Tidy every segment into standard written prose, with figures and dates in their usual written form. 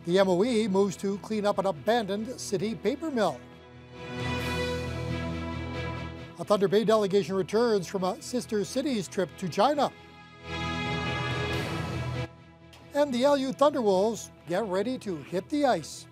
The MOE moves to clean up an abandoned city paper mill. A Thunder Bay delegation returns from a sister cities trip to China. And the LU Thunderwolves get ready to hit the ice.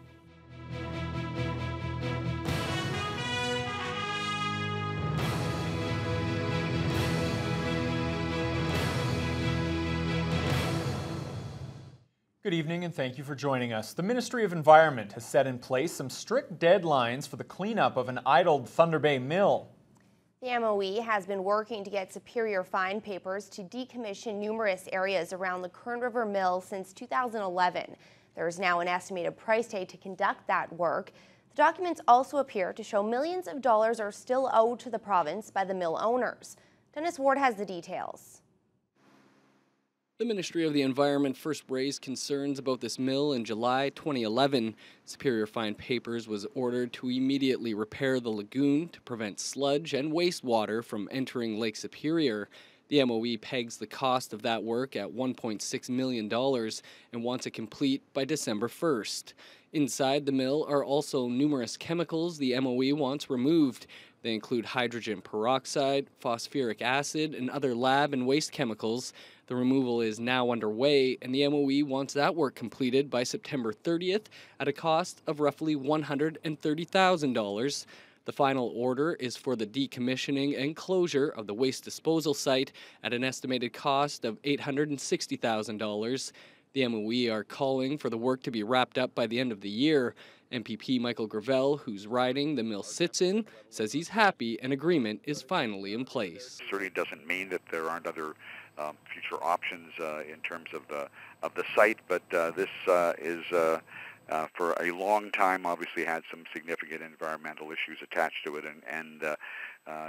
Good evening and thank you for joining us. The Ministry of Environment has set in place some strict deadlines for the cleanup of an idled Thunder Bay mill. The MOE has been working to get Superior Fine Papers to decommission numerous areas around the Kern River Mill since 2011. There is now an estimated price tag to conduct that work. The documents also appear to show millions of dollars are still owed to the province by the mill owners. Dennis Ward has the details. The Ministry of the Environment first raised concerns about this mill in July 2011. Superior Fine Papers was ordered to immediately repair the lagoon to prevent sludge and wastewater from entering Lake Superior. The MOE pegs the cost of that work at $1.6 million and wants it complete by December 1st. Inside the mill are also numerous chemicals the MOE wants removed. They include hydrogen peroxide, phosphoric acid, and other lab and waste chemicals. The removal is now underway, and the MOE wants that work completed by September 30th at a cost of roughly $130,000. The final order is for the decommissioning and closure of the waste disposal site at an estimated cost of $860,000. The MOE are calling for the work to be wrapped up by the end of the year. MPP Michael Gravel, whose riding the mill sits in, says he's happy an agreement is finally in place. Certainly doesn't mean that there aren't other future options in terms of the site, but this is for a long time obviously had some significant environmental issues attached to it, and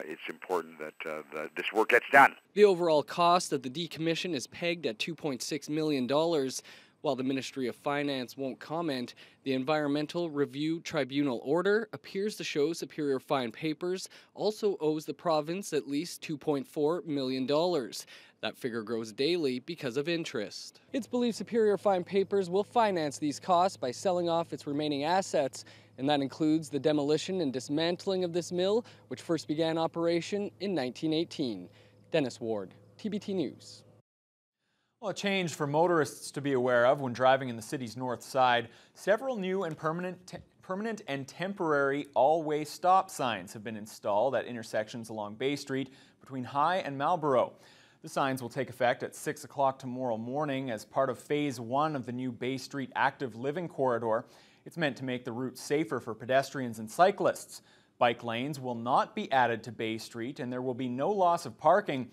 it's important that this work gets done. The overall cost of the decommission is pegged at $2.6 million. While the Ministry of Finance won't comment, the Environmental Review Tribunal order appears to show Superior Fine Papers also owes the province at least $2.4 million. That figure grows daily because of interest. It's believed Superior Fine Papers will finance these costs by selling off its remaining assets, and that includes the demolition and dismantling of this mill, which first began operation in 1918. Dennis Ward, TBT News. Well, a change for motorists to be aware of when driving in the city's north side. Several new and permanent and temporary all-way stop signs have been installed at intersections along Bay Street between High and Marlborough. The signs will take effect at 6 o'clock tomorrow morning as part of Phase 1 of the new Bay Street Active Living Corridor. It's meant to make the route safer for pedestrians and cyclists. Bike lanes will not be added to Bay Street, and there will be no loss of parking.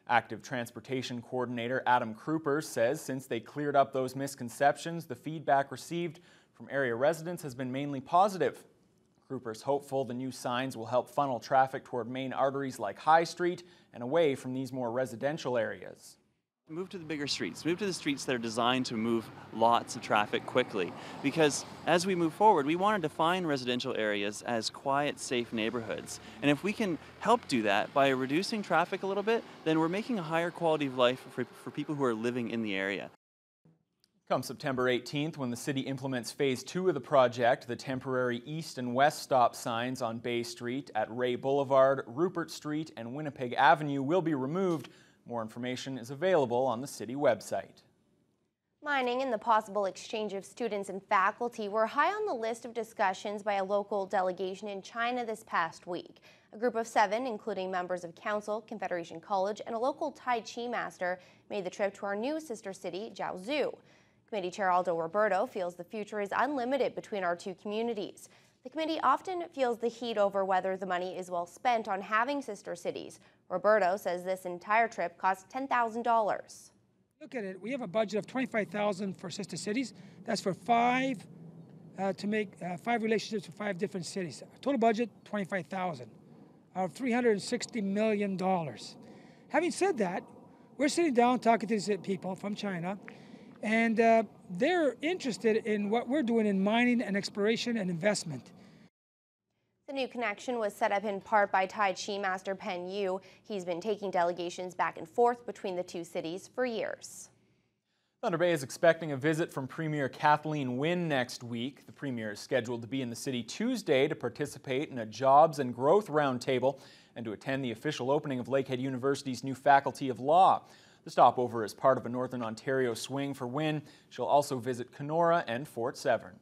Active Transportation Coordinator Adam Kruper says since they cleared up those misconceptions, the feedback received from area residents has been mainly positive. Kruper's hopeful the new signs will help funnel traffic toward main arteries like High Street and away from these more residential areas. Move to the bigger streets, move to the streets that are designed to move lots of traffic quickly. Because as we move forward, we want to define residential areas as quiet, safe neighborhoods. And if we can help do that by reducing traffic a little bit, then we're making a higher quality of life for people who are living in the area. Come September 18th, when the city implements Phase 2 of the project, the temporary east and west stop signs on Bay Street, at Ray Boulevard, Rupert Street, and Winnipeg Avenue will be removed. More information is available on the city website. Mining and the possible exchange of students and faculty were high on the list of discussions by a local delegation in China this past week. A group of 7, including members of council, Confederation College, and a local Tai Chi master, made the trip to our new sister city, Jiaozhou. Committee Chair Aldo Roberto feels the future is unlimited between our two communities. The committee often feels the heat over whether the money is well spent on having sister cities. Roberto says this entire trip cost $10,000. Look at it. We have a budget of $25,000 for sister cities. That's for 5 to make 5 relationships with 5 different cities. Total budget $25,000 out of $360 million. Having said that, we're sitting down talking to these people from China, and they're interested in what we're doing in mining and exploration and investment. The new connection was set up in part by Tai Chi master Pen Yu. He's been taking delegations back and forth between the two cities for years. Thunder Bay is expecting a visit from Premier Kathleen Wynne next week. The Premier is scheduled to be in the city Tuesday to participate in a jobs and growth roundtable and to attend the official opening of Lakehead University's new Faculty of Law. The stopover is part of a Northern Ontario swing for Wynne. She'll also visit Kenora and Fort Severn.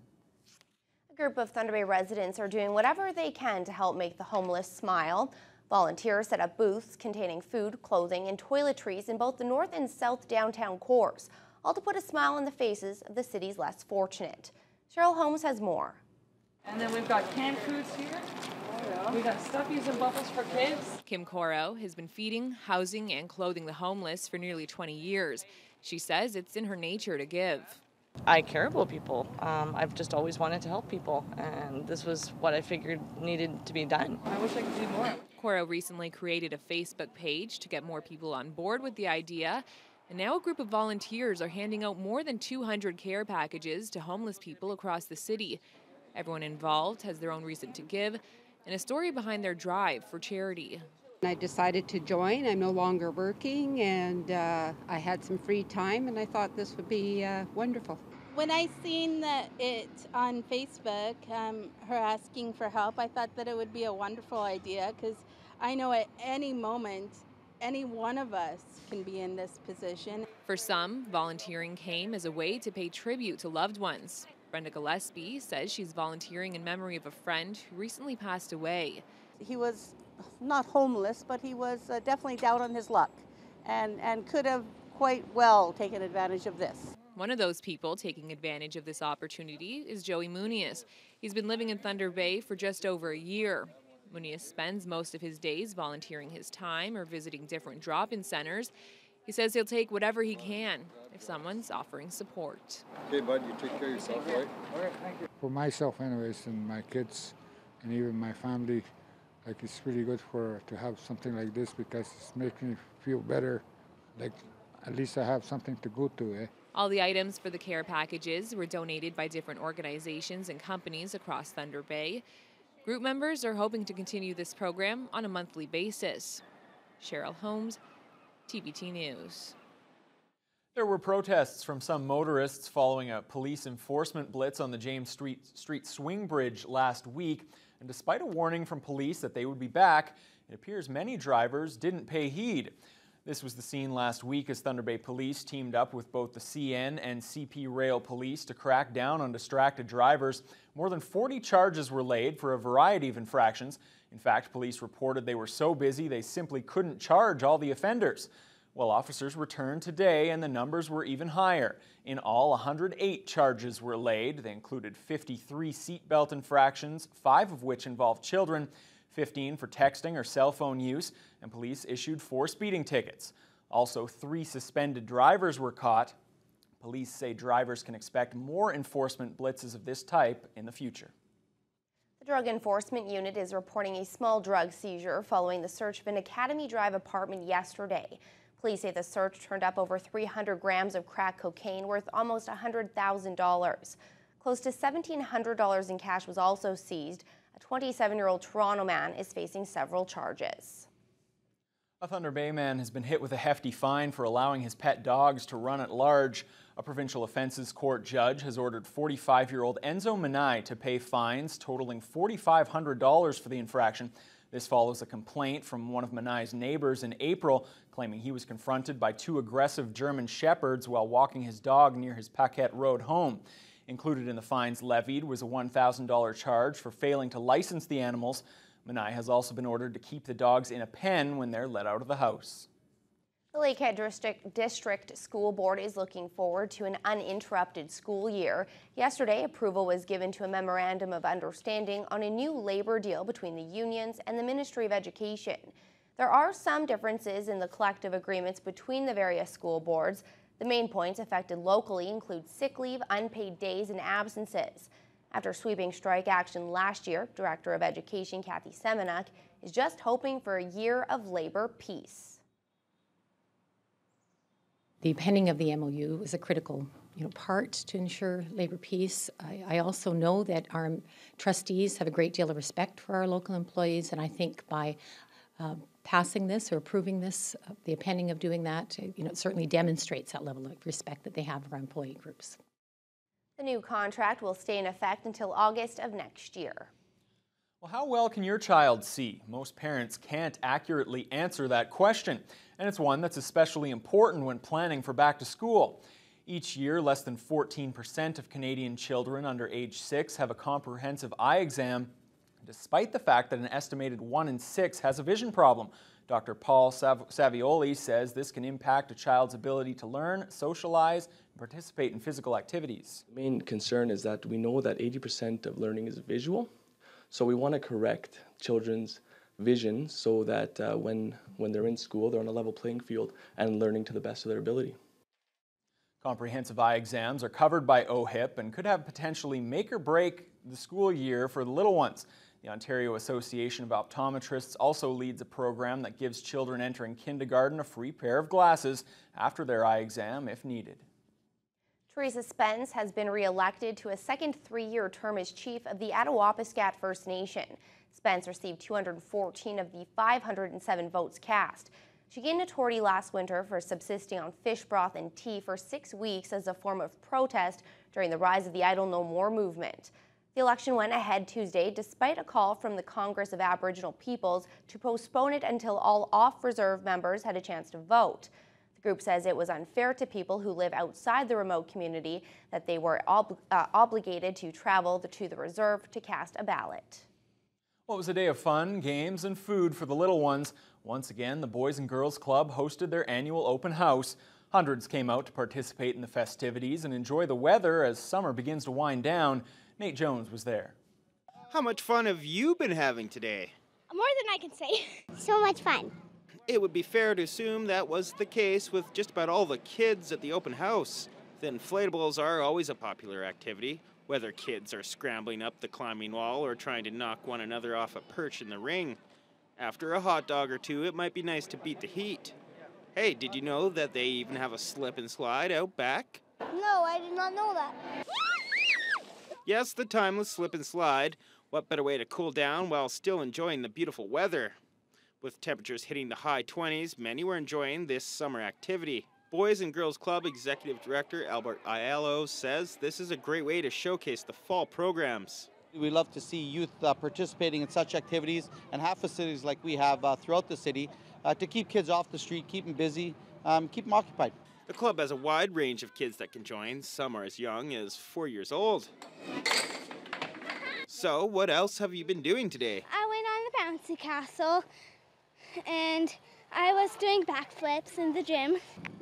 A group of Thunder Bay residents are doing whatever they can to help make the homeless smile. Volunteers set up booths containing food, clothing, and toiletries in both the north and south downtown cores, all to put a smile on the faces of the city's less fortunate. Cheryl Holmes has more. And then we've got canned foods here. We got stuffies and bubbles for kids. Kim Coro has been feeding, housing, and clothing the homeless for nearly 20 years. She says it's in her nature to give. I care about people. I've just always wanted to help people, and this was what I figured needed to be done. I wish I could do more. Coro recently created a Facebook page to get more people on board with the idea. And now a group of volunteers are handing out more than 200 care packages to homeless people across the city. Everyone involved has their own reason to give and a story behind their drive for charity. I decided to join. I'm no longer working, and I had some free time, and I thought this would be wonderful. When I seen it on Facebook, her asking for help, I thought that it would be a wonderful idea, because I know at any moment any one of us can be in this position. For some, volunteering came as a way to pay tribute to loved ones. Brenda Gillespie says she's volunteering in memory of a friend who recently passed away. He was not homeless, but he was definitely down on his luck and could have quite well taken advantage of this. One of those people taking advantage of this opportunity is Joey Muniz. He's been living in Thunder Bay for just over a year. Muniz spends most of his days volunteering his time or visiting different drop-in centers. He says he'll take whatever he can if someone's offering support. Okay, bud, you take care of yourself, right? All right, thank you. For myself anyways, and my kids, and even my family, like it's really good to have something like this because it's making me feel better. Like at least I have something to go to, eh? All the items for the care packages were donated by different organizations and companies across Thunder Bay. Group members are hoping to continue this program on a monthly basis. Cheryl Holmes, TBT News. There were protests from some motorists following a police enforcement blitz on the James Street Swing Bridge last week. And despite a warning from police that they would be back, it appears many drivers didn't pay heed. This was the scene last week as Thunder Bay Police teamed up with both the CN and CP Rail Police to crack down on distracted drivers. More than 40 charges were laid for a variety of infractions. In fact, police reported they were so busy they simply couldn't charge all the offenders. Well, officers returned today and the numbers were even higher. In all, 108 charges were laid. They included 53 seatbelt infractions, 5 of which involved children, 15 for texting or cell phone use, and police issued 4 speeding tickets. Also, 3 suspended drivers were caught. Police say drivers can expect more enforcement blitzes of this type in the future. The Drug Enforcement Unit is reporting a small drug seizure following the search of an Academy Drive apartment yesterday. Police say the search turned up over 300 grams of crack cocaine worth almost $100,000. Close to $1,700 in cash was also seized. A 27-year-old Toronto man is facing several charges. A Thunder Bay man has been hit with a hefty fine for allowing his pet dogs to run at large. A provincial offences court judge has ordered 45-year-old Enzo Manai to pay fines totaling $4,500 for the infraction. This follows a complaint from one of Manai's neighbors in April, claiming he was confronted by 2 aggressive German shepherds while walking his dog near his Paquette Road home. Included in the fines levied was a $1,000 charge for failing to license the animals. Manai has also been ordered to keep the dogs in a pen when they're let out of the house. The Lakehead District School Board is looking forward to an uninterrupted school year. Yesterday, approval was given to a memorandum of understanding on a new labor deal between the unions and the Ministry of Education. There are some differences in the collective agreements between the various school boards. The main points affected locally include sick leave, unpaid days, and absences. After sweeping strike action last year, Director of Education Kathy Semenuk is just hoping for a year of labor peace. The penning of the MOU is a critical part to ensure labor peace. I also know that our trustees have a great deal of respect for our local employees, and I think by passing this or approving this, the appending of doing that, it certainly demonstrates that level of respect that they have for our employee groups. The new contract will stay in effect until August of next year. Well, how well can your child see? Most parents can't accurately answer that question, and it's one that's especially important when planning for back to school. Each year, less than 14% of Canadian children under age 6 have a comprehensive eye exam, despite the fact that an estimated 1 in 6 has a vision problem. Dr. Paul Savioli says this can impact a child's ability to learn, socialize, and participate in physical activities. The main concern is that we know that 80% of learning is visual, so we want to correct children's vision so that when they're in school, they're on a level playing field and learning to the best of their ability. Comprehensive eye exams are covered by OHIP and could have potentially make or break the school year for the little ones. The Ontario Association of Optometrists also leads a program that gives children entering kindergarten a free pair of glasses after their eye exam if needed. Teresa Spence has been re-elected to a second 3-year term as chief of the Attawapiskat First Nation. Spence received 214 of the 507 votes cast. She gained authority last winter for subsisting on fish broth and tea for 6 weeks as a form of protest during the rise of the Idle No More movement. The election went ahead Tuesday despite a call from the Congress of Aboriginal Peoples to postpone it until all off-reserve members had a chance to vote. The group says it was unfair to people who live outside the remote community that they were obligated to travel to the reserve to cast a ballot. Well, it was a day of fun, games, and food for the little ones. Once again, the Boys and Girls Club hosted their annual open house. Hundreds came out to participate in the festivities and enjoy the weather as summer begins to wind down. Nate Jones was there. How much fun have you been having today? More than I can say. So much fun. It would be fair to assume that was the case with just about all the kids at the open house. The inflatables are always a popular activity, whether kids are scrambling up the climbing wall or trying to knock one another off a perch in the ring. After a hot dog or two, it might be nice to beat the heat. Hey, did you know that they even have a slip and slide out back? No, I did not know that. Yes, the timeless slip and slide. What better way to cool down while still enjoying the beautiful weather? With temperatures hitting the high 20s, many were enjoying this summer activity. Boys and Girls Club Executive Director Albert Aiello says this is a great way to showcase the fall programs. We love to see youth participating in such activities and have facilities like we have throughout the city to keep kids off the street, keep them busy, keep them occupied. The club has a wide range of kids that can join. Some are as young as 4 years old. So, what else have you been doing today? I went on the bouncy castle and I was doing backflips in the gym.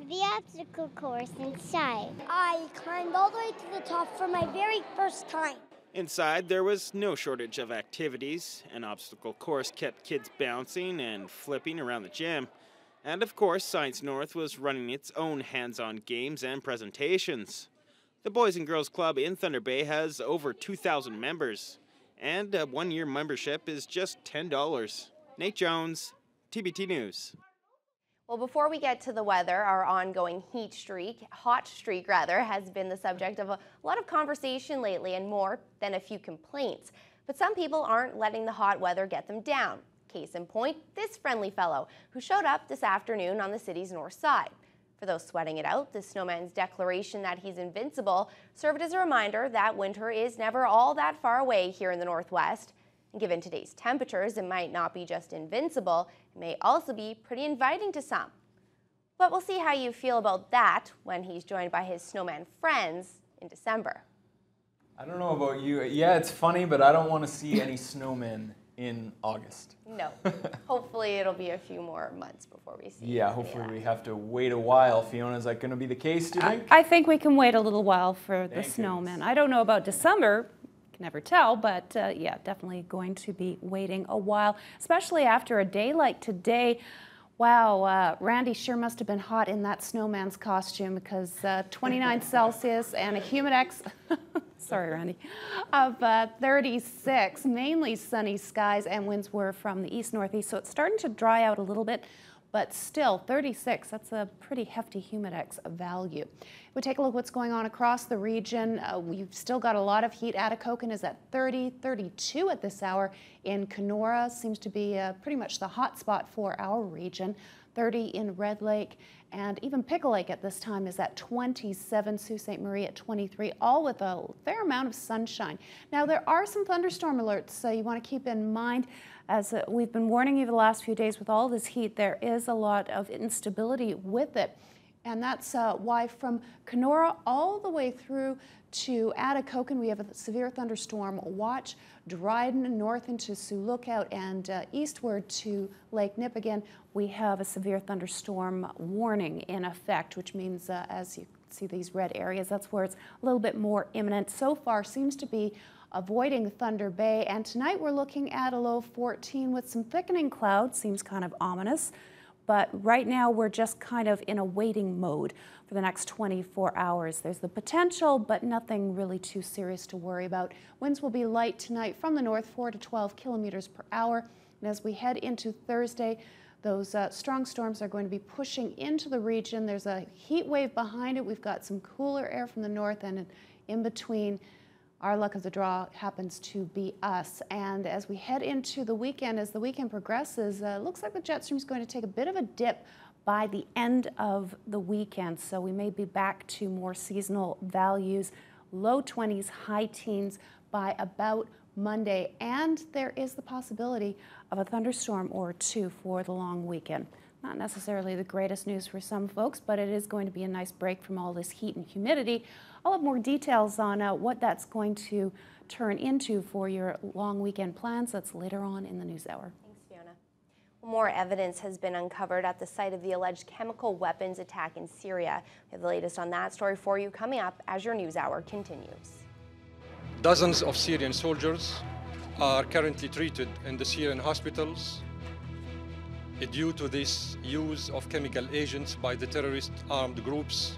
The obstacle course inside. I climbed all the way to the top for my very first time. Inside, there was no shortage of activities. An obstacle course kept kids bouncing and flipping around the gym. And of course, Science North was running its own hands-on games and presentations. The Boys and Girls Club in Thunder Bay has over 2,000 members, and a one-year membership is just $10. Nate Jones, TBT News. Well, before we get to the weather, our ongoing hot streak has been the subject of a lot of conversation lately and more than a few complaints. But some people aren't letting the hot weather get them down. Case in point, this friendly fellow who showed up this afternoon on the city's north side. For those sweating it out, the snowman's declaration that he's invincible served as a reminder that winter is never all that far away here in the Northwest. And given today's temperatures, it might not be just invincible, it may also be pretty inviting to some. But we'll see how you feel about that when he's joined by his snowman friends in December. I don't know about you. Yeah, it's funny, but I don't want to see any snowmen in August. No. Hopefully it'll be a few more months before we see. Yeah, hopefully we have to wait a while. Fiona, is that going to be the case, do you think? I think we can wait a little while for the snowmen. I don't know about December. Can never tell, but yeah, definitely going to be waiting a while, especially after a day like today. Wow, Randy sure must have been hot in that snowman's costume because 29 Celsius and a humidex, sorry Randy, of 36, mainly sunny skies and winds were from the east-northeast, so it's starting to dry out a little bit. but still 36, that's a pretty hefty humidex value. If we take a look at what's going on across the region, we've still got a lot of heat. Atikokan is at 30, 32 at this hour. In Kenora seems to be pretty much the hot spot for our region. 30 in Red Lake, and even Pickle Lake at this time is at 27, Sault Ste. Marie at 23, all with a fair amount of sunshine. Now there are some thunderstorm alerts, so you want to keep in mind, as we've been warning you the last few days with all this heat, there is a lot of instability with it. And that's why from Kenora all the way through to Atikokan, we have a severe thunderstorm watch. Dryden north into Sioux Lookout and eastward to Lake Nipigon, we have a severe thunderstorm warning in effect, which means as you see these red areas, that's where it's a little bit more imminent. So far seems to be avoiding Thunder Bay, and tonight we're looking at a low 14 with some thickening clouds. Seems kind of ominous. But right now we're just kind of in a waiting mode for the next 24 hours. There's the potential, but nothing really too serious to worry about. Winds will be light tonight from the north, 4 to 12 kilometers per hour. And as we head into Thursday, those strong storms are going to be pushing into the region. There's a heat wave behind it. We've got some cooler air from the north, and in between, our luck of the draw happens to be us. And as we head into the weekend, as the weekend progresses, looks like the jet stream is going to take a bit of a dip by the end of the weekend. So we may be back to more seasonal values, low 20s, high teens by about Monday. And there is the possibility of a thunderstorm or two for the long weekend. Not necessarily the greatest news for some folks, but it is going to be a nice break from all this heat and humidity. I'll have more details on what that's going to turn into for your long weekend plans. That's later on in the news hour. Thanks, Fiona. More evidence has been uncovered at the site of the alleged chemical weapons attack in Syria. We have the latest on that story for you coming up as your news hour continues. Dozens of Syrian soldiers are currently treated in the Syrian hospitals due to this use of chemical agents by the terrorist armed groups.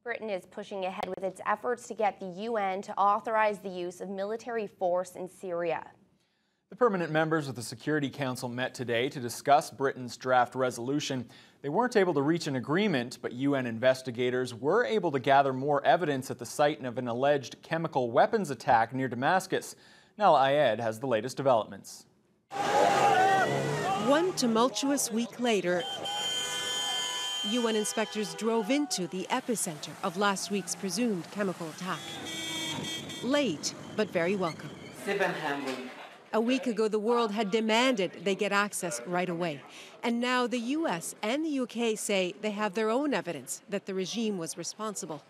Britain is pushing ahead with its efforts to get the UN to authorize the use of military force in Syria. The permanent members of the Security Council met today to discuss Britain's draft resolution. They weren't able to reach an agreement, but UN investigators were able to gather more evidence at the site of an alleged chemical weapons attack near Damascus. Nala Ayed has the latest developments. One tumultuous week later, UN inspectors drove into the epicenter of last week's presumed chemical attack. Late, but very welcome. A week ago, the world had demanded they get access right away. And now the US and the UK say they have their own evidence that the regime was responsible.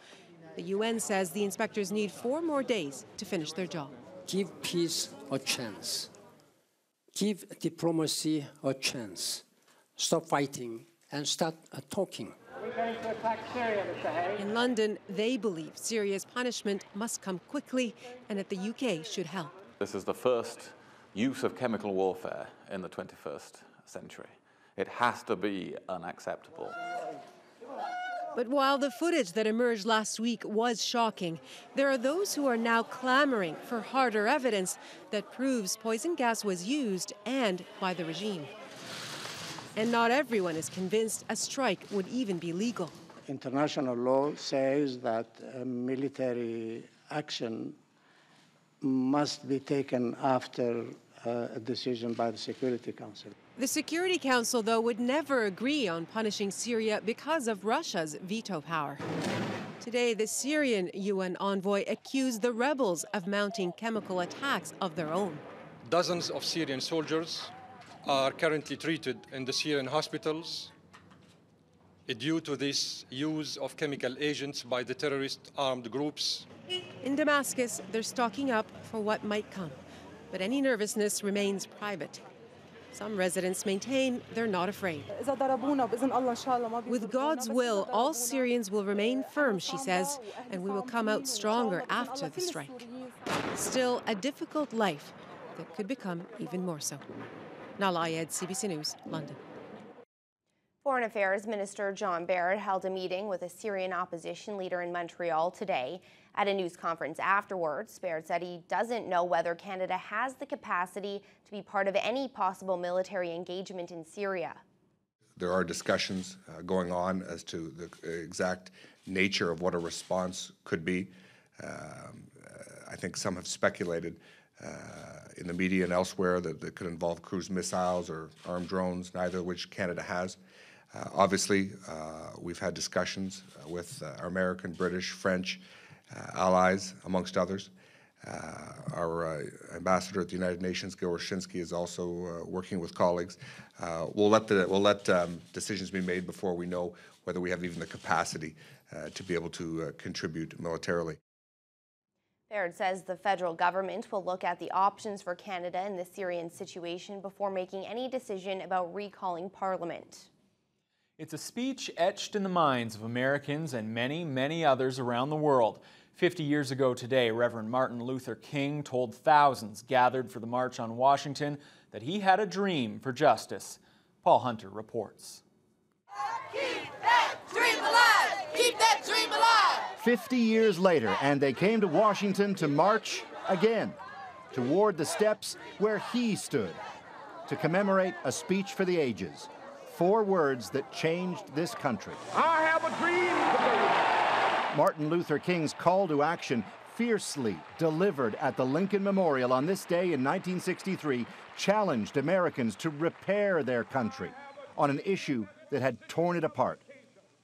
The UN says the inspectors need 4 more days to finish their job. Give peace a chance. Give diplomacy a chance. Stop fighting and start talking. In London, they believe Syria's punishment must come quickly and that the UK should help. This is the first use of chemical warfare in the 21st century. It has to be unacceptable. But while the footage that emerged last week was shocking, there are those who are now clamoring for harder evidence that proves poison gas was used and by the regime. And not everyone is convinced a strike would even be legal. International law says that military action must be taken after a decision by the Security Council. The Security Council, though, would never agree on punishing Syria because of Russia's veto power. Today, the Syrian UN envoy accused the rebels of mounting chemical attacks of their own. Dozens of Syrian soldiers are currently treated in the Syrian hospitals due to this use of chemical agents by the terrorist armed groups. In Damascus, they're stocking up for what might come, but any nervousness remains private. Some residents maintain they're not afraid. With God's will, all Syrians will remain firm, she says, and we will come out stronger after the strike. Still, a difficult life that could become even more so. Nala Ayed, CBC News, London. Foreign Affairs Minister John Baird held a meeting with a Syrian opposition leader in Montreal today. At a news conference afterwards, Baird said he doesn't know whether Canada has the capacity to be part of any possible military engagement in Syria. There are discussions going on as to the exact nature of what a response could be. I think some have speculated in the media and elsewhere that it could involve cruise missiles or armed drones, neither of which Canada has. Obviously, we've had discussions with our American, British, French allies, amongst others. Our ambassador at the United Nations, Gil Roshinsky, is also working with colleagues. We'll let decisions be made before we know whether we have even the capacity to be able to contribute militarily. Baird says the federal government will look at the options for Canada in the Syrian situation before making any decision about recalling Parliament. It's a speech etched in the minds of Americans and many, many others around the world. 50 years ago today, Reverend Martin Luther King told thousands gathered for the March on Washington that he had a dream for justice. Paul Hunter reports. Keep that dream alive! Keep that dream alive! 50 years later, and they came to Washington to march again, toward the steps where he stood, to commemorate a speech for the ages. 4 words that changed this country. I have a dream today. Martin Luther King's call to action, fiercely delivered at the Lincoln Memorial on this day in 1963, challenged Americans to repair their country on an issue that had torn it apart: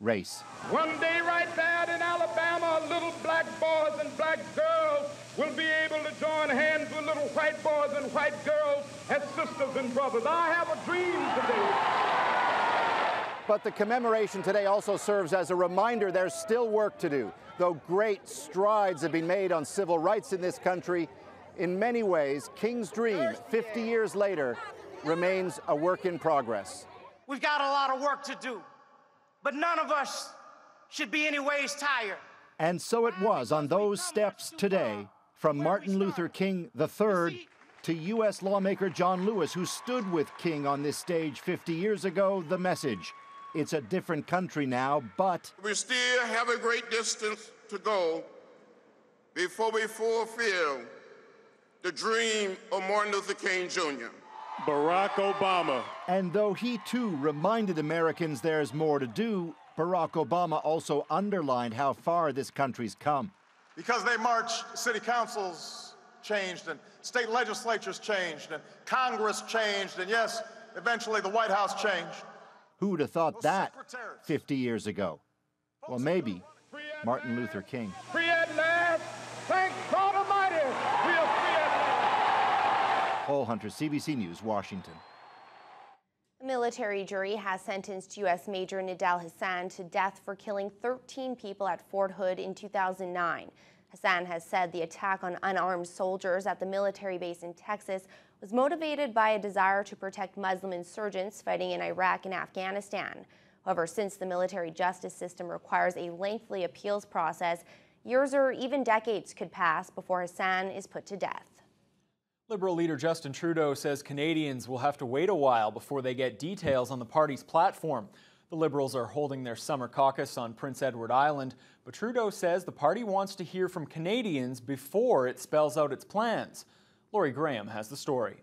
race. One day right there in Alabama, little black boys and black girls will be able to join hands with little white boys and white girls as sisters and brothers. I have a dream today. But the commemoration today also serves as a reminder there's still work to do. Though great strides have been made on civil rights in this country, in many ways, King's dream, 50 years later, remains a work in progress. We've got a lot of work to do, but none of us should be any ways tired. And so it was on those steps today, from Martin Luther King III to U.S. lawmaker John Lewis, who stood with King on this stage 50 years ago, the message: It's a different country now, but we still have a great distance to go before we fulfill the dream of Martin Luther King Jr. Barack Obama. And though he too reminded Americans there's more to do, Barack Obama also underlined how far this country's come. Because they marched, city councils changed, and state legislatures changed, and Congress changed, and yes, eventually the White House changed. Who'd have thought that 50 years ago? Well, maybe Martin Luther King. Free at last. Thank God Almighty. We are free at last. Paul Hunter, CBC News, Washington. A military jury has sentenced U.S. Major Nidal Hassan to death for killing 13 people at Fort Hood in 2009. Hassan has said the attack on unarmed soldiers at the military base in Texas was motivated by a desire to protect Muslim insurgents fighting in Iraq and Afghanistan. However, since the military justice system requires a lengthy appeals process, years or even decades could pass before Hassan is put to death. Liberal leader Justin Trudeau says Canadians will have to wait a while before they get details on the party's platform. The Liberals are holding their summer caucus on Prince Edward Island, but Trudeau says the party wants to hear from Canadians before it spells out its plans. Lori Graham has the story.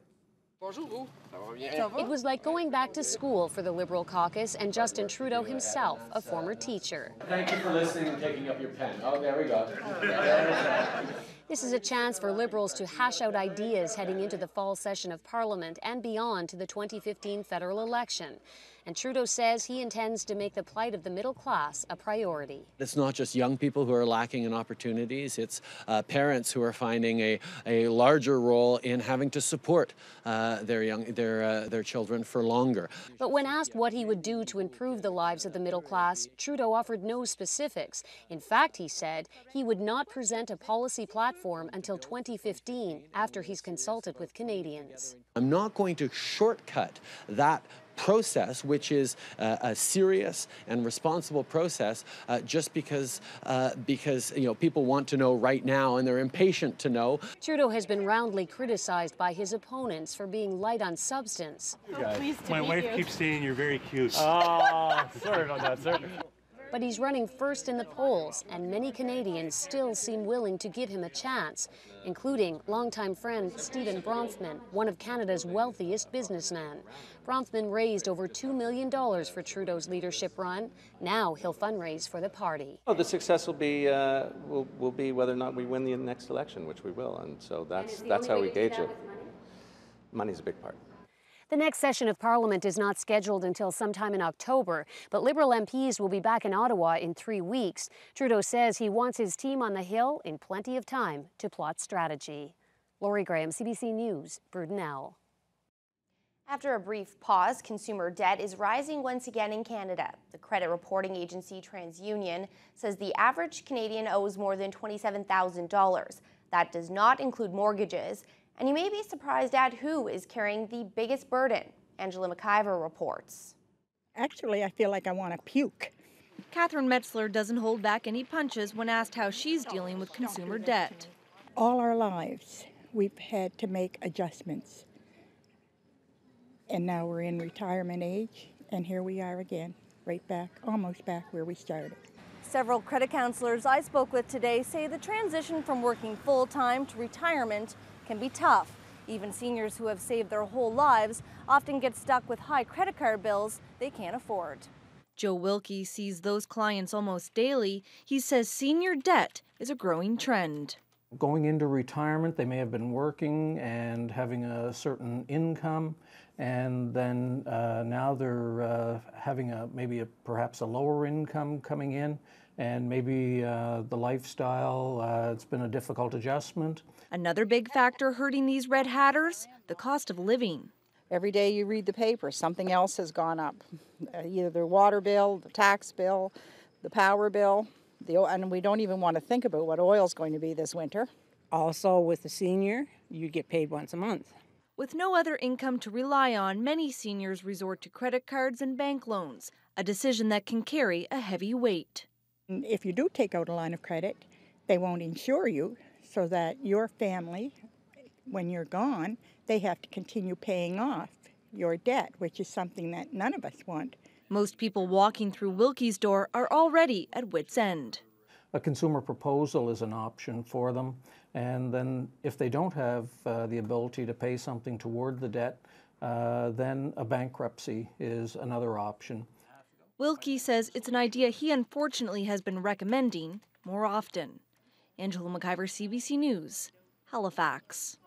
It was like going back to school for the Liberal caucus and Justin Trudeau himself, a former teacher. Thank you for listening and taking up your pen. Oh, there we go. This is a chance for Liberals to hash out ideas heading into the fall session of Parliament and beyond to the 2015 federal election. And Trudeau says he intends to make the plight of the middle class a priority. It's not just young people who are lacking in opportunities, it's parents who are finding a larger role in having to support their children for longer. But when asked what he would do to improve the lives of the middle class, Trudeau offered no specifics. In fact, he said he would not present a policy platform until 2015, after he's consulted with Canadians. I'm not going to shortcut that process, which is a serious and responsible process, just because people want to know right now and they're impatient to know. Trudeau has been roundly criticized by his opponents for being light on substance. My wife keeps saying you're very cute. Oh, sorry about that, sir. But he's running first in the polls, and many Canadians still seem willing to give him a chance, including longtime friend Stephen Bronfman, one of Canada's wealthiest businessmen. Bronfman raised over $2 million for Trudeau's leadership run. Now he'll fundraise for the party. Oh, the success will be whether or not we win the next election, which we will, and so that's how we gauge it. Money's a big part. The next session of Parliament is not scheduled until sometime in October, but Liberal MPs will be back in Ottawa in 3 weeks. Trudeau says he wants his team on the Hill in plenty of time to plot strategy. Lori Graham, CBC News, Brudenell. After a brief pause, consumer debt is rising once again in Canada. The credit reporting agency TransUnion says the average Canadian owes more than $27,000. That does not include mortgages. And you may be surprised at who is carrying the biggest burden. Angela McIver reports. Actually, I feel like I want to puke. Catherine Metzler doesn't hold back any punches when asked how she's dealing with consumer debt. All our lives, we've had to make adjustments. And now we're in retirement age, and here we are again, right back, almost back where we started. Several credit counselors I spoke with today say the transition from working full-time to retirement can be tough. Even seniors who have saved their whole lives often get stuck with high credit card bills they can't afford. Joe Wilkie sees those clients almost daily. He says senior debt is a growing trend. Going into retirement, they may have been working and having a certain income, and then now they're having perhaps a lower income coming in, and maybe the lifestyle, it's been a difficult adjustment. Another big factor hurting these red hatters, the cost of living. Every day you read the paper, something else has gone up. Either the water bill, the tax bill, the power bill, and we don't even want to think about what oil's going to be this winter. Also, with the senior, you get paid once a month. With no other income to rely on, many seniors resort to credit cards and bank loans, a decision that can carry a heavy weight. If you do take out a line of credit, they won't insure you, so that your family, when you're gone, they have to continue paying off your debt, which is something that none of us want Most people walking through Wilkie's door are already at wit's end. A consumer proposal is an option for them, and then if they don't have the ability to pay something toward the debt, then a bankruptcy is another option. Wilkie says it's an idea he unfortunately has been recommending more often. Angela McIver, CBC News, Halifax.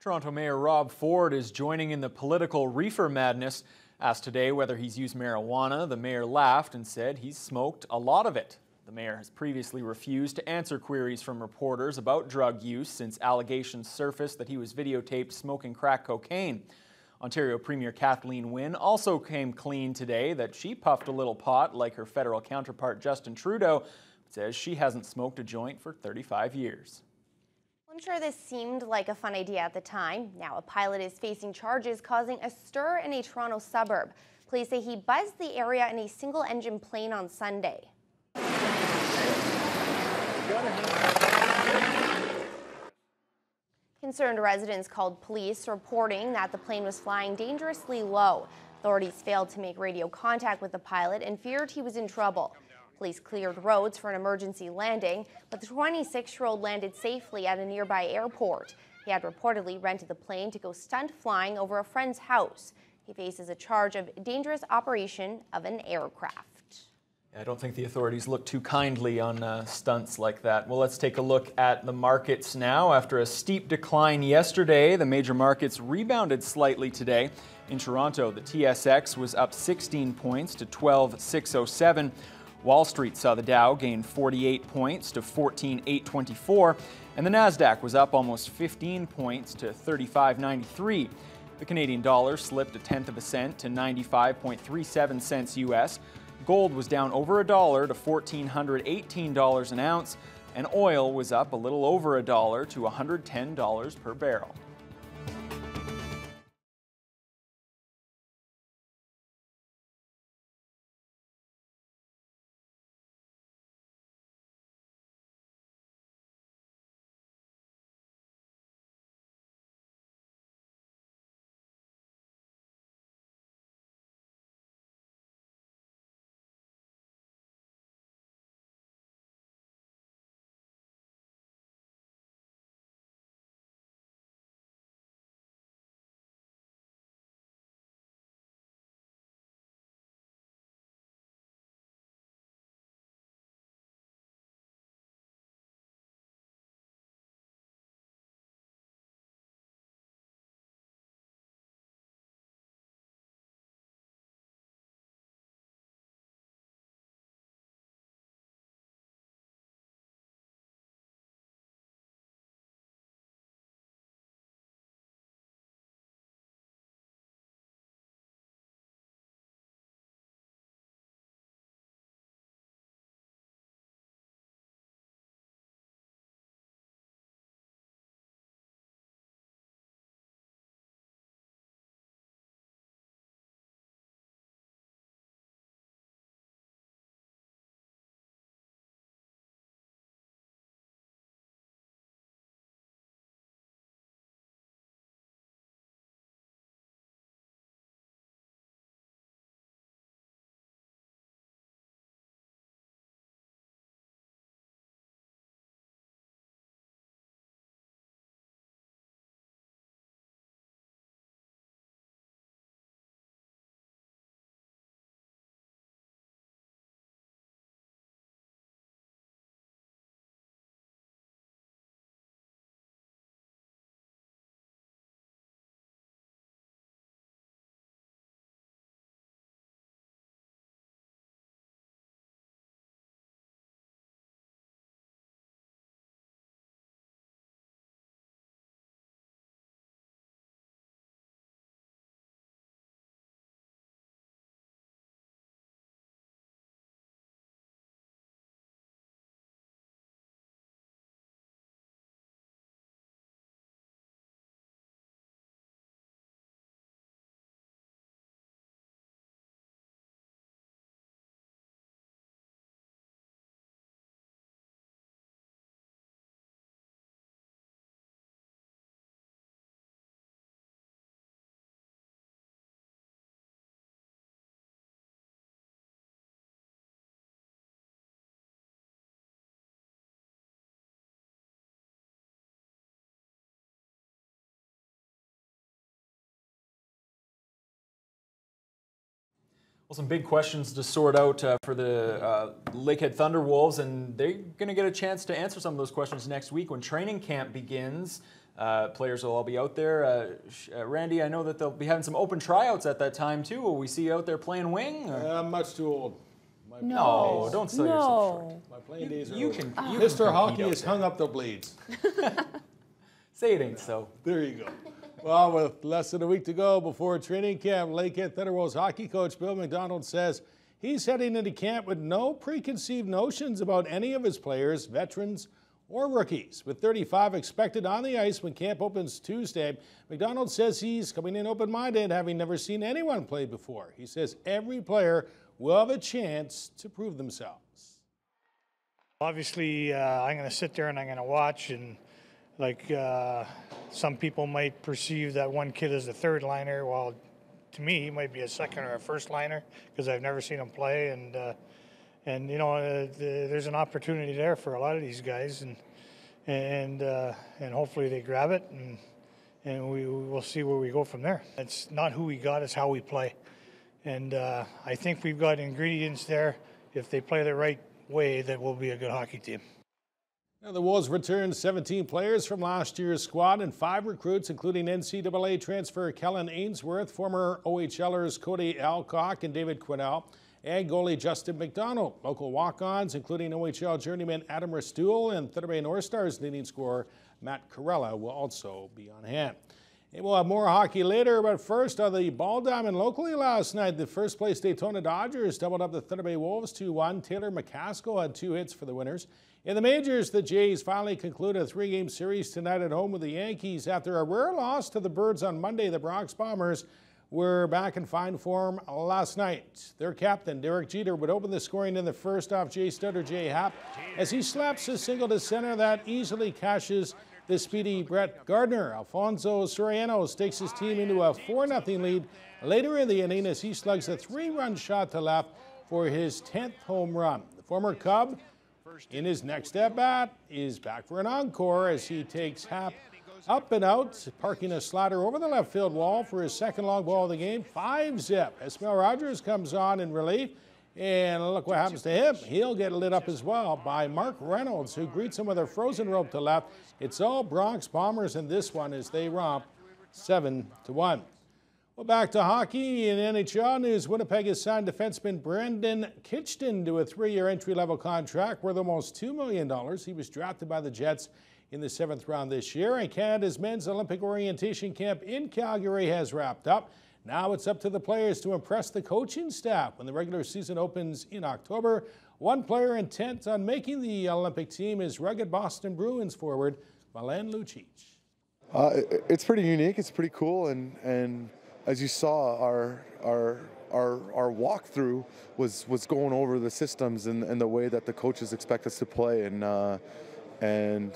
Toronto Mayor Rob Ford is joining in the political reefer madness. Asked today whether he's used marijuana, the mayor laughed and said he's smoked a lot of it. The mayor has previously refused to answer queries from reporters about drug use since allegations surfaced that he was videotaped smoking crack cocaine. Ontario Premier Kathleen Wynne also came clean today that she puffed a little pot like her federal counterpart Justin Trudeau, but says she hasn't smoked a joint for 35 years. I'm sure this seemed like a fun idea at the time. Now a pilot is facing charges causing a stir in a Toronto suburb. Police say he buzzed the area in a single-engine plane on Sunday. Concerned residents called police, reporting that the plane was flying dangerously low. Authorities failed to make radio contact with the pilot and feared he was in trouble. Police cleared roads for an emergency landing, but the 26-year-old landed safely at a nearby airport. He had reportedly rented the plane to go stunt flying over a friend's house. He faces a charge of dangerous operation of an aircraft. I don't think the authorities look too kindly on stunts like that. Well, let's take a look at the markets now. After a steep decline yesterday, the major markets rebounded slightly today. In Toronto, the TSX was up 16 points to 12,607. Wall Street saw the Dow gain 48 points to 14,824, and the Nasdaq was up almost 15 points to 35.93. The Canadian dollar slipped a tenth of a cent to 95.37 cents US. Gold was down over $1 to $1,418 an ounce, and oil was up a little over $1 to $110 per barrel. Well, some big questions to sort out for the Lakehead Thunderwolves, and they're going to get a chance to answer some of those questions next week when training camp begins. Players will all be out there. Randy, I know that they'll be having some open tryouts at that time too. Will we see you out there playing wing? I'm much too old. No, don't sell yourself short. My playing days are you over. can. Mr. Hockey has hung up the blades. Say it ain't so. There you go. Well, with less than a week to go before training camp, Lakehead Thunderwolves hockey coach Bill McDonald says he's heading into camp with no preconceived notions about any of his players, veterans, or rookies. With 35 expected on the ice when camp opens Tuesday, McDonald says he's coming in open-minded, having never seen anyone play before. He says every player will have a chance to prove themselves. Obviously, I'm going to sit there and I'm going to watch, and some people might perceive that one kid as a third liner. Well, to me, he might be a second or a first liner because I've never seen him play, and you know, there's an opportunity there for a lot of these guys, and hopefully they grab it, and we'll see where we go from there. It's not who we got, it's how we play, and I think we've got ingredients there. If they play the right way, that will be a good hockey team. Now, the Wolves returned 17 players from last year's squad and 5 recruits, including NCAA transfer Kellen Ainsworth, former OHLers Cody Alcock and David Quinnell, and goalie Justin McDonald. Local walk-ons, including OHL journeyman Adam Restuel and Thunder Bay North Stars leading scorer Matt Carella, will also be on hand. And we'll have more hockey later, but first on the ball diamond locally last night, the first-place Daytona Dodgers doubled up the Thunder Bay Wolves 2-1. Taylor McCaskill had 2 hits for the winners. In the majors, the Jays finally concluded a 3-game series tonight at home with the Yankees. After a rare loss to the Birds on Monday, the Bronx Bombers were back in fine form last night. Their captain, Derek Jeter, would open the scoring in the first off Jay Stutter Jay Happ as he slaps a single to center that easily cashes the speedy Brett Gardner. Alfonso Soriano takes his team into a 4-0 lead later in the inning as he slugs a 3-run shot to left for his 10th home run. The former Cub, in his next at-bat, is back for an encore as he takes Happ up and out, parking a slider over the left field wall for his second long ball of the game. 5-zip. Esmel Rogers comes on in relief, and look what happens to him. He'll get lit up as well by Mark Reynolds, who greets him with a frozen rope to left. It's all Bronx Bombers in this one as they romp 7-1. Well, back to hockey. In NHL news, Winnipeg has signed defenseman Brandon Kitchton to a 3-year entry-level contract worth almost $2 million. He was drafted by the Jets in the 7th round this year, and Canada's men's Olympic orientation camp in Calgary has wrapped up. Now it's up to the players to impress the coaching staff when the regular season opens in October. One player intent on making the Olympic team is rugged Boston Bruins forward Milan Lucic. It's pretty unique. It's pretty cool, and as you saw, our walkthrough was going over the systems and the way that the coaches expect us to play, and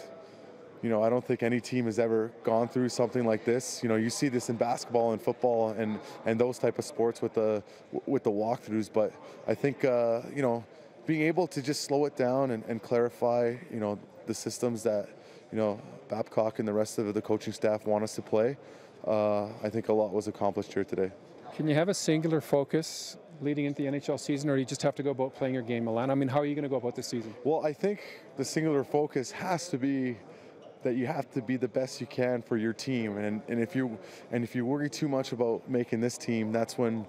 you know, I don't think any team has ever gone through something like this. You know, you see this in basketball and football and those type of sports with the walkthroughs, but I think you know, being able to just slow it down and clarify, you know, the systems that, you know, Babcock and the rest of the coaching staff want us to play. I think a lot was accomplished here today. Can you have a singular focus leading into the NHL season, or do you just have to go about playing your game, Milan? I mean, how are you going to go about this season? Well, I think the singular focus has to be that you have to be the best you can for your team, and if you worry too much about making this team, that's when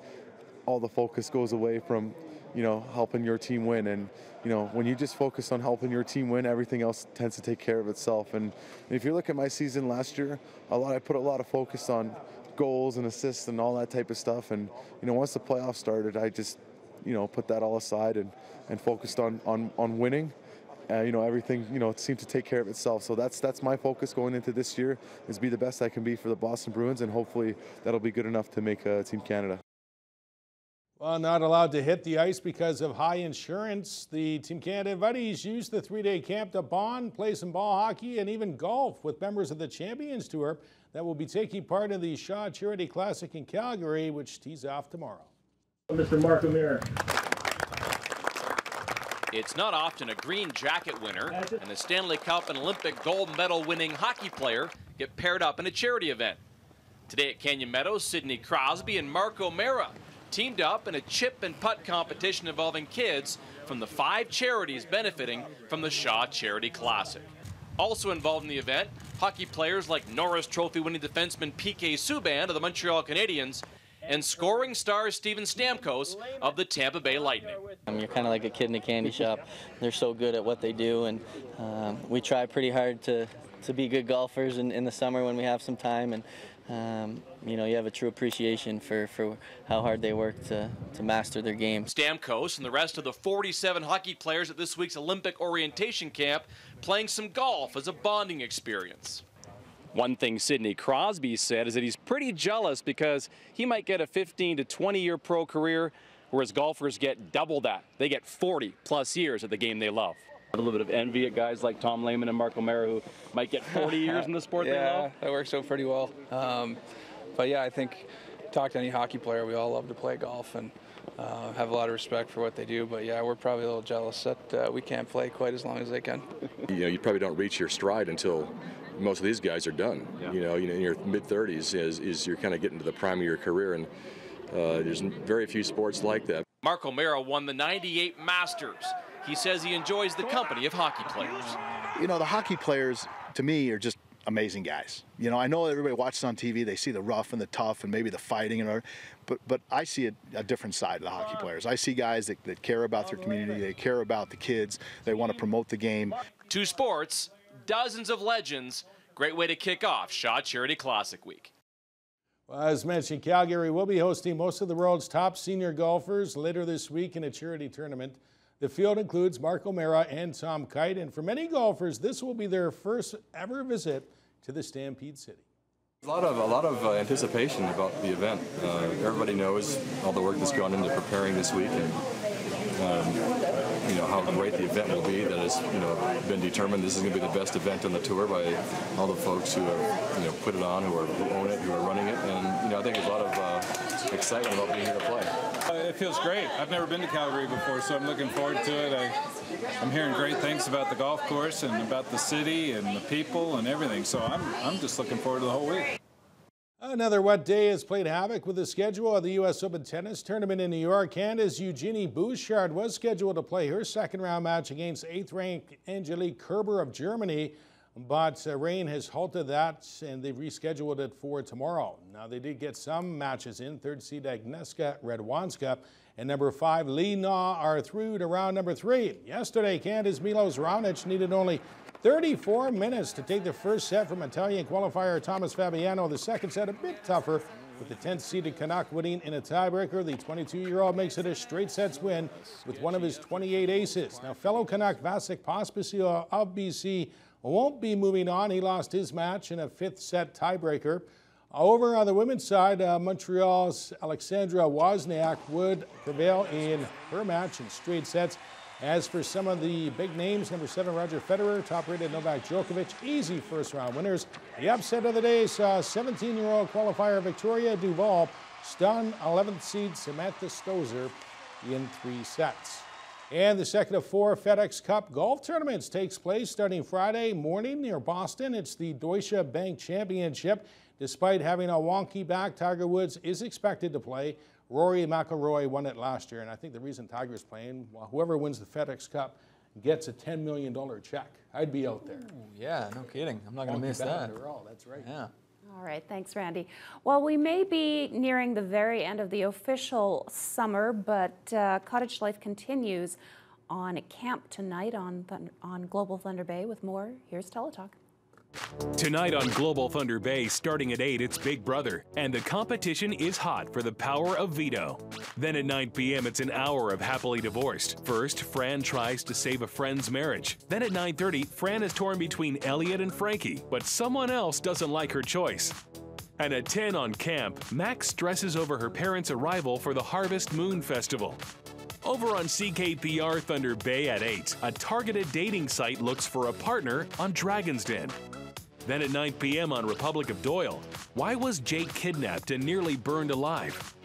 all the focus goes away from, you know, helping your team win. And you know, when you just focus on helping your team win, everything else tends to take care of itself. And if you look at my season last year, I put a lot of focus on goals and assists and all that type of stuff. And you know, once the playoffs started, I just, you know, put that all aside and focused on winning. You know, everything, you know, it seemed to take care of itself. So that's my focus going into this year, is be the best I can be for the Boston Bruins, and hopefully that'll be good enough to make Team Canada. Well, not allowed to hit the ice because of high insurance. The Team Canada Buddies used the 3-day camp to bond, play some ball hockey, and even golf with members of the Champions Tour that will be taking part in the Shaw Charity Classic in Calgary, which tees off tomorrow. Mr. Mark Amir. It's not often a green jacket winner and a Stanley Cup and Olympic gold medal winning hockey player get paired up in a charity event. Today at Canyon Meadows, Sidney Crosby and Mark O'Mara teamed up in a chip and putt competition involving kids from the 5 charities benefiting from the Shaw Charity Classic. Also involved in the event, hockey players like Norris Trophy winning defenseman PK Subban of the Montreal Canadiens and scoring star Steven Stamkos of the Tampa Bay Lightning. You're kind of like a kid in a candy shop. They're so good at what they do, and we try pretty hard to be good golfers in the summer when we have some time, and you know, you have a true appreciation for how hard they work to master their game. Stamkos and the rest of the 47 hockey players at this week's Olympic orientation camp playing some golf as a bonding experience. One thing Sidney Crosby said is that he's pretty jealous because he might get a 15 to 20-year pro career, whereas golfers get double that. They get 40+ years at the game they love. A little bit of envy at guys like Tom Lehman and Mark O'Meara who might get 40 years in the sport they love. Yeah, that works out pretty well. But yeah, I think talk to any hockey player, we all love to play golf and have a lot of respect for what they do. But yeah, we're probably a little jealous that we can't play quite as long as they can. You know, you probably don't reach your stride until most of these guys are done. Yeah. You know, in your mid-30s is you're kind of getting to the prime of your career, and there's very few sports like that. Mark O'Meara won the '98 Masters. He says he enjoys the company of hockey players. You know, the hockey players, to me, are just amazing guys. You know, I know everybody watches on TV, they see the rough and the tough and maybe the fighting, and but I see a different side of the hockey players. I see guys that care about their community, they care about the kids, they want to promote the game. 2 sports, dozens of legends. Great way to kick off Shaw Charity Classic Week. Well, as mentioned, Calgary will be hosting most of the world's top senior golfers later this week in a charity tournament. The field includes Mark O'Meara and Tom Kite, and for many golfers, this will be their first ever visit to the Stampede City. A lot of anticipation about the event. Everybody knows all the work that's gone into preparing this week, and you know how great the event will be. That has been determined. This is going to be the best event on the tour by all the folks who have put it on, who own it, who are running it, and I think there's a lot of excitement about being here to play. It feels great. I've never been to Calgary before, so I'm looking forward to it. I'm hearing great things about the golf course and about the city and the people and everything, so I'm just looking forward to the whole week. Another wet day has played havoc with the schedule of the U.S. Open tennis tournament in New York. Canada's Eugenie Bouchard was scheduled to play her second-round match against 8th-ranked Angelique Kerber of Germany, but rain has halted that, and they've rescheduled it for tomorrow. Now, they did get some matches in. 3rd seed Agnieszka Radwanska and number 5 Li Na are through to round number 3. Yesterday, Canada's Milos Raonic needed only 34 minutes to take the first set from Italian qualifier Thomas Fabiano. The second set a bit tougher, with the 10th-seeded Canuck winning in a tiebreaker. The 22-year-old makes it a straight sets win with one of his 28 aces. Now, fellow Canuck Vasek Pospisil of BC won't be moving on. He lost his match in a 5th set tiebreaker. Over on the women's side, Montreal's Alexandra Wozniak would prevail in her match in straight sets. As for some of the big names, number 7 Roger Federer, top-rated Novak Djokovic, easy first-round winners. The upset of the day saw 17-year-old qualifier Victoria Duval stun 11th seed Samantha Stosur in 3 sets. And the second of 4 FedEx Cup golf tournaments takes place starting Friday morning near Boston. It's the Deutsche Bank Championship. Despite having a wonky back, Tiger Woods is expected to play. Rory McIlroy won it last year, and I think the reason Tiger's playing, well, whoever wins the FedEx Cup gets a $10 million check. I'd be out there. Ooh, yeah, no kidding. I'm not going to miss that. That's right. Yeah. All right, thanks, Randy. Well, we may be nearing the very end of the official summer, but cottage life continues on camp tonight on Global Thunder Bay. With more, here's Teletalk. Tonight on Global Thunder Bay, starting at 8, it's Big Brother, and the competition is hot for the power of veto. Then at 9 p.m., it's an hour of Happily Divorced. First, Fran tries to save a friend's marriage. Then at 9:30, Fran is torn between Elliot and Frankie, but someone else doesn't like her choice. And at 10 on Camp, Max stresses over her parents' arrival for the Harvest Moon Festival. Over on CKPR Thunder Bay at 8, a targeted dating site looks for a partner on Dragon's Den. Then at 9 p.m. on Republic of Doyle, why was Jake kidnapped and nearly burned alive?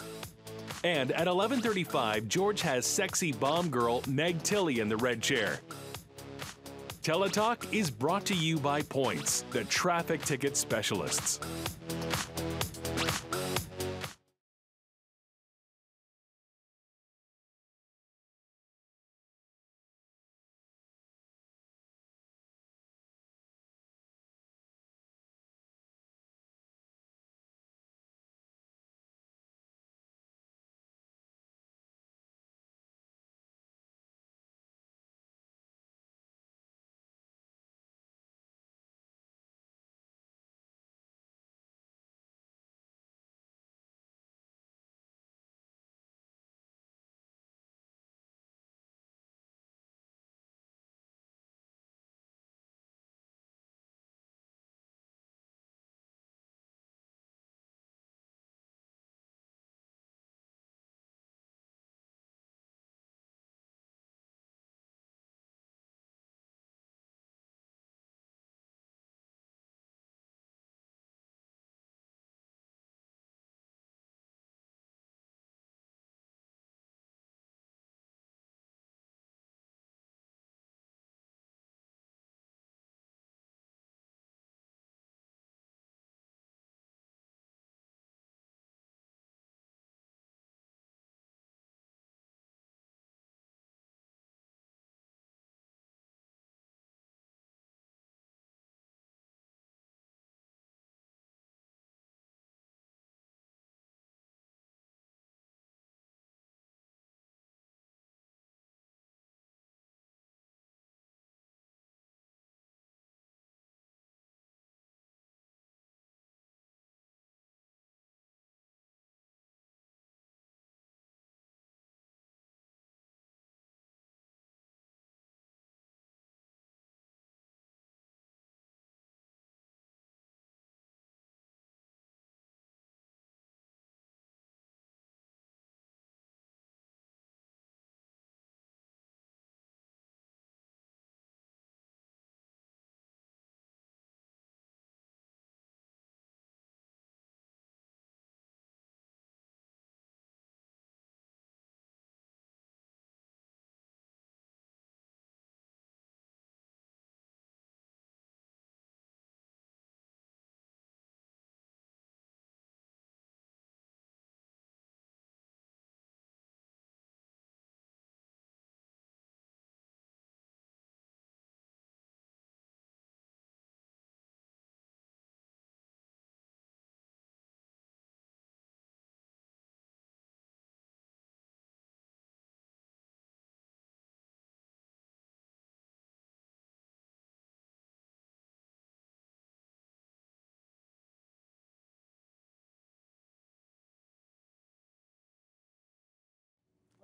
And at 11:35, George has sexy bomb girl Meg Tilly in the red chair. Teletalk is brought to you by Points, the traffic ticket specialists.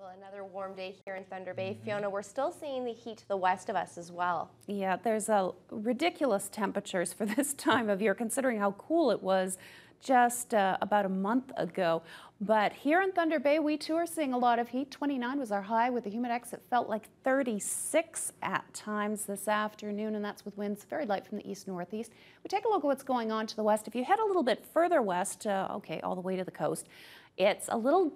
Well, another warm day here in Thunder Bay. Fiona, we're still seeing the heat to the west of us as well. Yeah, there's ridiculous temperatures for this time of year, considering how cool it was just about a month ago. But here in Thunder Bay, we too are seeing a lot of heat. 29 was our high. With the humidex, it felt like 36 at times this afternoon, and that's with winds very light from the east-northeast. We take a look at what's going on to the west. If you head a little bit further west, okay, all the way to the coast, it's a little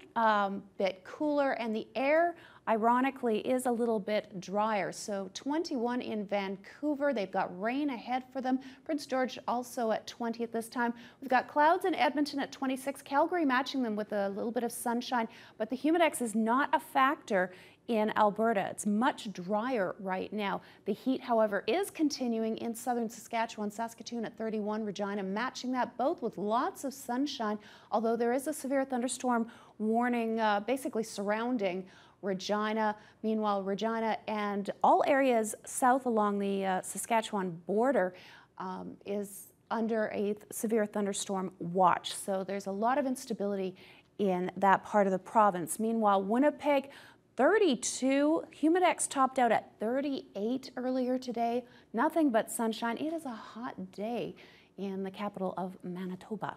bit cooler, and the air, ironically, is a little bit drier. So 21 in Vancouver. They've got rain ahead for them. Prince George also at 20 at this time. We've got clouds in Edmonton at 26. Calgary matching them with a little bit of sunshine, but the humidex is not a factor in Alberta. It's much drier right now. The heat, however, is continuing in southern Saskatchewan, Saskatoon at 31, Regina matching that, both with lots of sunshine, although there is a severe thunderstorm warning basically surrounding Regina. Meanwhile, Regina and all areas south along the Saskatchewan border is under a severe thunderstorm watch. So there's a lot of instability in that part of the province. Meanwhile, Winnipeg, 32. Humidex topped out at 38 earlier today. Nothing but sunshine. It is a hot day in the capital of Manitoba.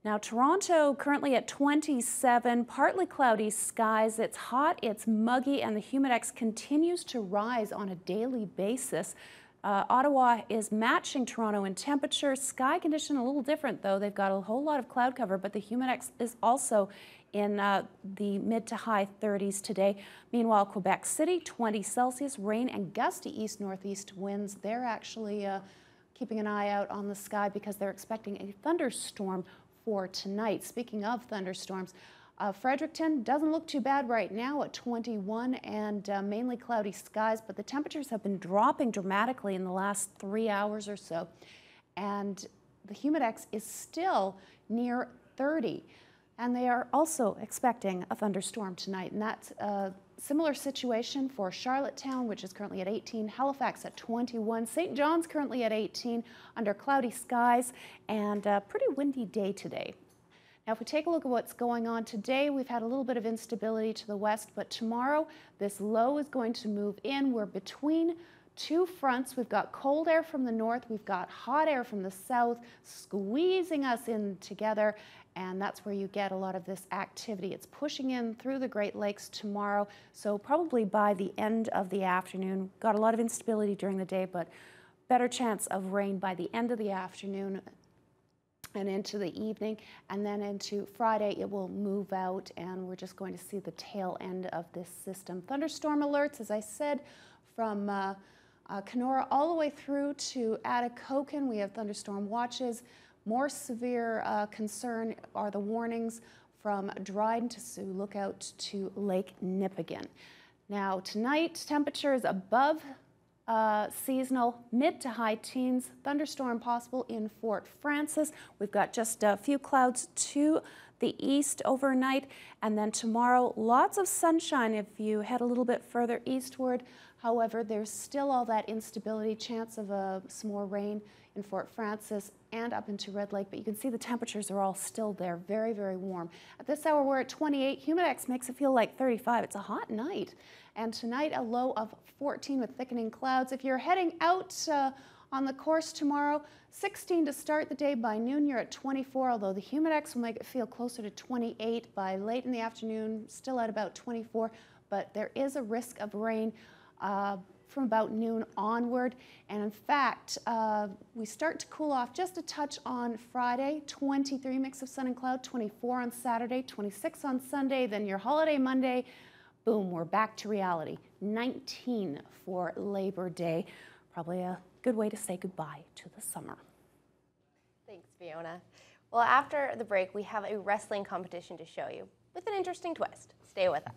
Now, Toronto currently at 27, partly cloudy skies. It's hot, it's muggy, and the humidex continues to rise on a daily basis. Ottawa is matching Toronto in temperature. Sky condition a little different, though. They've got a whole lot of cloud cover, but the humidex is also in the mid to high 30s today. Meanwhile, Quebec City, 20 Celsius, rain and gusty east-northeast winds. They're actually keeping an eye out on the sky because they're expecting a thunderstorm for tonight. Speaking of thunderstorms, Fredericton doesn't look too bad right now at 21 and mainly cloudy skies, but the temperatures have been dropping dramatically in the last 3 hours or so. And the humidex is still near 30. And they are also expecting a thunderstorm tonight. And that's a similar situation for Charlottetown, which is currently at 18, Halifax at 21, St. John's currently at 18 under cloudy skies, and a pretty windy day today. Now, if we take a look at what's going on today, we've had a little bit of instability to the west, but tomorrow this low is going to move in. We're between two fronts. We've got cold air from the north, we've got hot air from the south squeezing us in together, and that's where you get a lot of this activity. It's pushing in through the Great Lakes tomorrow, so probably by the end of the afternoon. Got a lot of instability during the day, but better chance of rain by the end of the afternoon and into the evening, and then into Friday it will move out, and we're just going to see the tail end of this system. Thunderstorm alerts, as I said, from Kenora all the way through to Atikokan. We have thunderstorm watches. More severe concern are the warnings from Dryden to Sioux. Look out to Lake Nipigon. Now tonight, temperatures above seasonal, mid to high teens. Thunderstorm possible in Fort Frances. We've got just a few clouds to the east overnight, and then tomorrow lots of sunshine if you head a little bit further eastward. However, there's still all that instability, chance of some more rain in Fort Frances and up into Red Lake, but you can see the temperatures are all still there, very, very warm. At this hour, we're at 28. Humidex makes it feel like 35. It's a hot night. And tonight, a low of 14 with thickening clouds. If you're heading out on the course tomorrow, 16 to start the day. By noon, you're at 24, although the humidex will make it feel closer to 28. By late in the afternoon, still at about 24, but there is a risk of rain from about noon onward. And in fact, we start to cool off just a touch on Friday, 23 mix of sun and cloud, 24 on Saturday, 26 on Sunday, then your holiday Monday, boom, we're back to reality. 19 for Labor Day. Probably a good way to say goodbye to the summer. Thanks, Fiona. Well, after the break, we have a wrestling competition to show you with an interesting twist. Stay with us.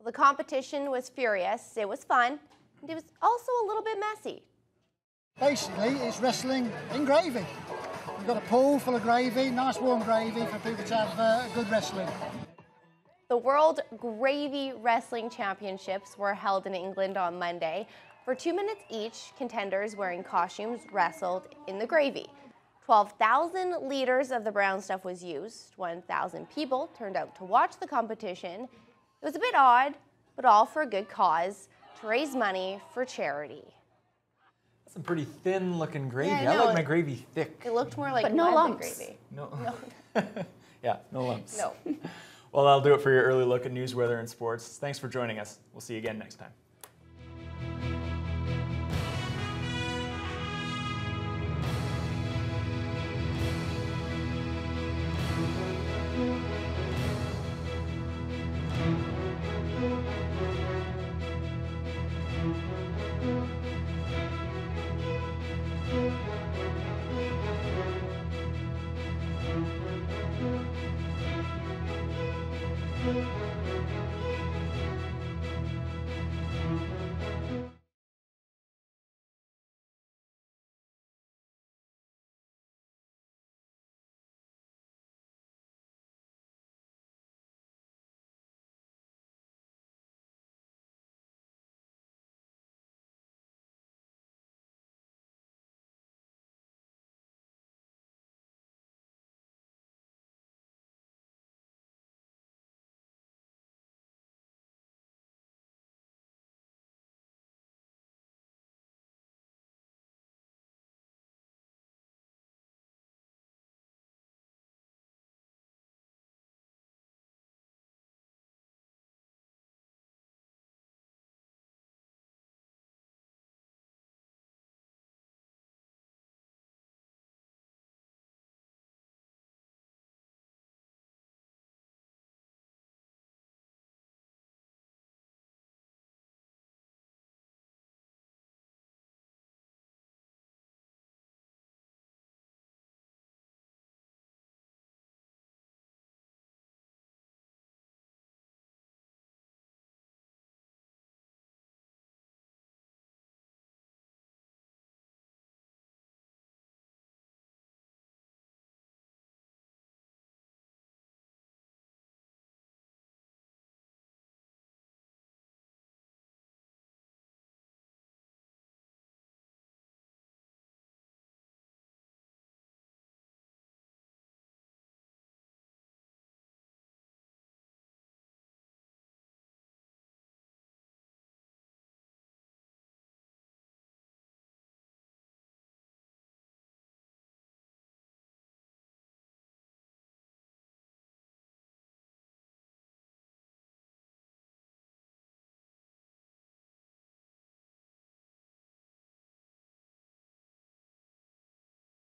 The competition was furious, it was fun, and it was also a little bit messy. Basically, it's wrestling in gravy. We've got a pool full of gravy, nice warm gravy for people to have good wrestling. The World Gravy Wrestling Championships were held in England on Monday. For 2 minutes each, contenders wearing costumes wrestled in the gravy. 12,000 liters of the brown stuff was used. 1,000 people turned out to watch the competition. It was a bit odd, but all for a good cause, to raise money for charity. That's some pretty thin looking gravy. Yeah, I like my gravy thick. It looked more like But no mud than lumps. gravy. No. Yeah, no lumps. No. Well, that'll do it for your early look at news, weather, and sports. Thanks for joining us. We'll see you again next time. Thank you.